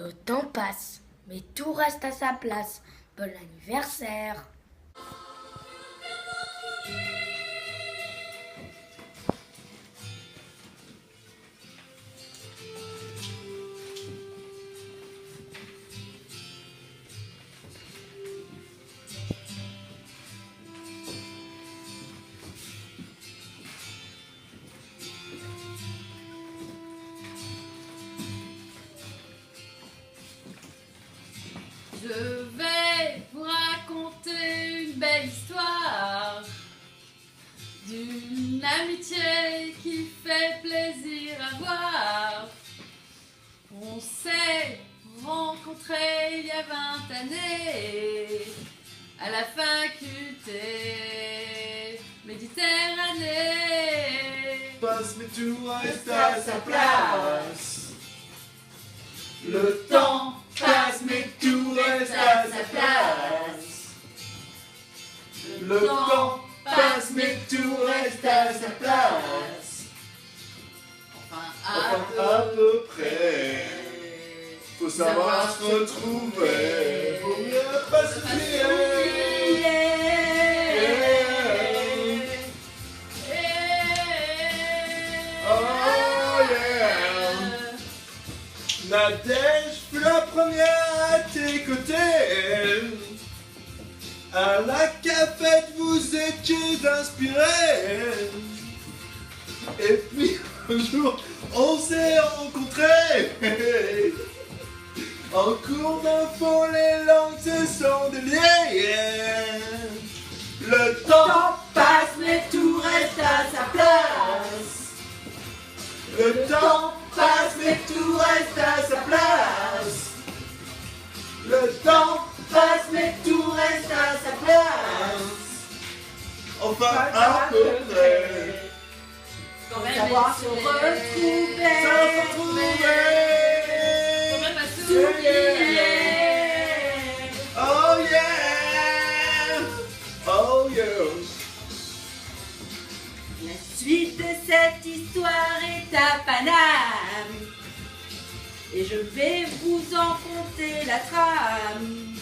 Le temps passe, mais tout reste à sa place. Bon anniversaire! Je vais vous raconter une belle histoire d'une amitié qui fait plaisir à voir. On s'est rencontrés il y a 20 années à la faculté Méditerranée. Passe mais tout reste à sa place. Le temps passe mais tout reste à sa place. Le temps passe mais tout reste à sa place. Enfin, À peu près. Faut savoir se retrouver. Faut mieux pas s'oublier. Oh yeah. Nadège fut la première à tes côtés. À la cafette vous étiez inspirés. Et puis un jour on s'est rencontrés. En cours d'info les langues se sont déliées. Le temps passe mais tout reste à sa place. Le temps passe mais tout reste à sa place. Le temps passe mais tout reste à sa place. Enfin à peu près. savoir se retrouver. Ça va se retrouver. Faut même pas s'oublier. Oh yeah. Oh yeah. La suite de cette histoire est à Paname. Et je vais vous en conter la trame.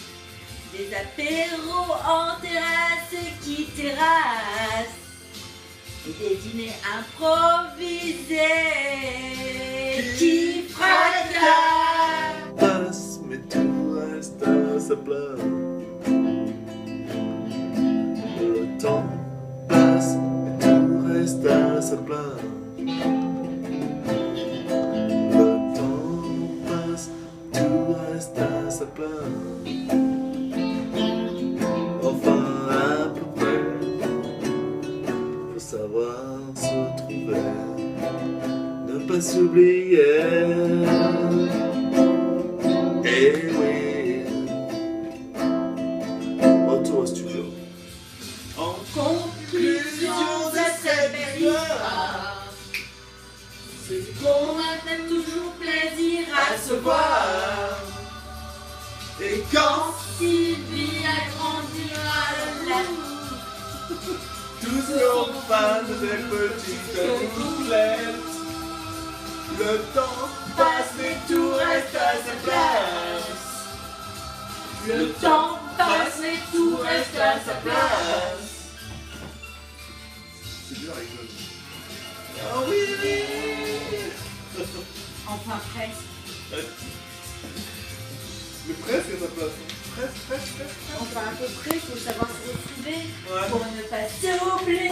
Des apéros en terrasse et qui terrassent. Et des dîners improvisés qui fracassent. Passe, mais tout reste à sa place. Le temps passe, mais tout reste à sa place. Le temps passe, tout reste à sa place. Enfin, à peu près, faut savoir se trouver, ne pas s'oublier. Eh oui. Retour au studio. En conclusion de cette belle histoire, c'est qu'on a toujours plaisir à se voir. Et quand Sylvie agrandira le lac. tous seront fans des petites bouclettes, le temps passe mais tout reste à sa place. Le temps passe mais tout reste à sa place. C'est dur avec eux. Oh oui, oui. Enfin presque. Mais presque à sa place. Presque. Enfin à peu près, il faut savoir se retrouver Ouais. pour ne pas s'oublier.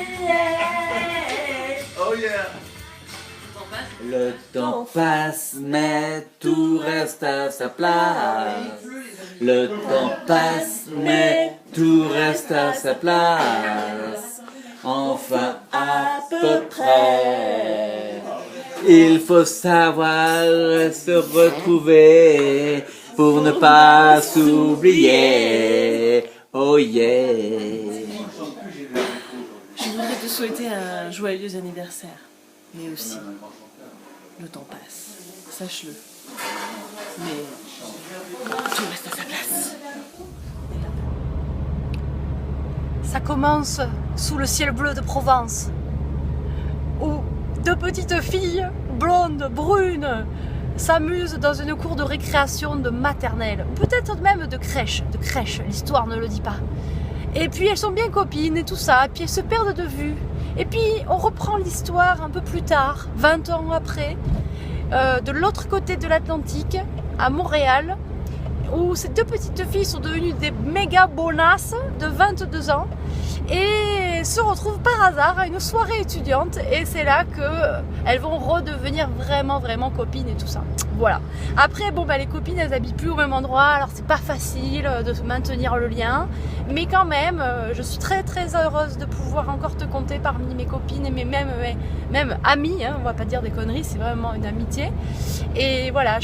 Oh yeah. Le temps passe, mais tout reste à sa place. Le temps passe, mais tout reste à sa place. Enfin, à peu près. Il faut savoir se retrouver pour ne pas s'oublier. Oh yeah. Je voudrais te souhaiter un joyeux anniversaire. Mais aussi, le temps passe. Sache-le. Mais tout reste à sa place. Ça commence sous le ciel bleu de Provence, où deux petites filles, blondes, brunes, s'amusent dans une cour de récréation de maternelle, peut-être même de crèche, l'histoire ne le dit pas. Et puis elles sont bien copines et tout ça, et puis elles se perdent de vue. Et puis on reprend l'histoire un peu plus tard, 20 ans après, de l'autre côté de l'Atlantique, à Montréal, où ces deux petites filles sont devenues des méga bonasses de 22 ans et se retrouvent par hasard à une soirée étudiante, et c'est là qu'elles vont redevenir vraiment copines et tout ça. Voilà. Après, bon, bah, les copines, elles habitent plus au même endroit, alors c'est pas facile de maintenir le lien, mais quand même, je suis très heureuse de pouvoir encore te compter parmi mes copines et même amies, hein, on va pas dire des conneries, c'est vraiment une amitié. Et voilà,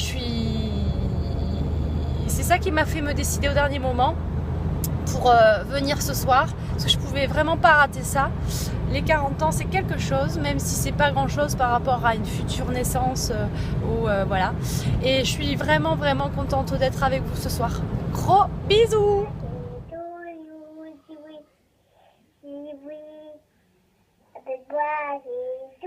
c'est ça qui m'a fait me décider au dernier moment pour venir ce soir, parce que je pouvais vraiment pas rater ça. Les 40 ans, c'est quelque chose, même si c'est pas grand chose par rapport à une future naissance voilà. Et je suis vraiment contente d'être avec vous ce soir. Gros bisous. The grass is